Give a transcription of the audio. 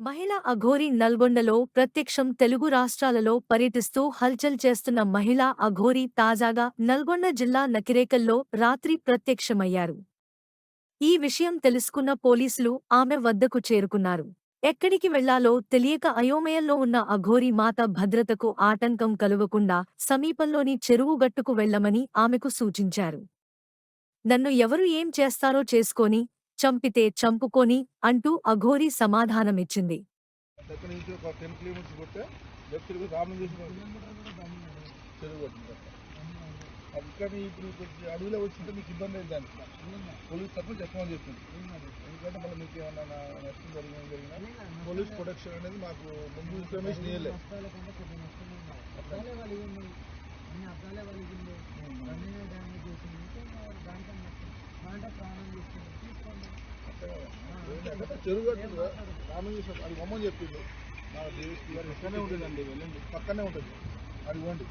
మహిళా అఘోరి నల్గొండలో ప్రత్యక్షం తెలుగు రాష్ట్రాలలో పర్యటిస్తూ హల్చల్ చేస్తున్న మహిళా అఘోరి తాజాగా నల్గొండ జిల్లా నకిరేకల్లో రాత్రి ప్రత్యక్షమయ్యారు. ఈ విషయం తెలుసుకున్న పోలీసులు ఆమె వద్దకు చేరుకున్నారు. ఎక్కడికి వెళ్లాలో తెలియక అయోమయంలో ఉన్న అఘోరి మాత భద్రతకు ఆటంకం కలుగకుండా సమీపంలోని చెరువు గట్టుకు వెళ్లమని ఆమెకు సూచించారు. నన్ను ఎవరు ఏం చేస్తారో చేసుకోని, చంపితే చంపుకోని అంటూ అఘోరి సమాధానమిచ్చింది. దగ్గర నుంచి ఒక 10 కిలోమీటర్స్ కొట్టే లెఫ్ట్ తిరిగి రామం చేసి చెరువు పట్టింది. అది కానీ ఇప్పుడు కొంచెం అడవిలో వచ్చింటే మీకు ఇబ్బంది అయింది దానికి పోలీస్ తరఫున చెప్పమని చెప్పింది. ఎందుకంటే మళ్ళీ మీకు ఏమన్నా నష్టం జరిగినా పోలీస్ ప్రొటెక్షన్ అనేది మాకు ముందు ఇన్ఫర్మేషన్ ఇవ్వలేదు. చెరువు కట్టింది రామం చేసి అది బొమ్మని చెప్పింది. మా డిఎస్పీ గారు పక్కనే ఉంటుందండి, వెళ్ళండి పక్కనే ఉంటుంది అది ఇవ్వండి.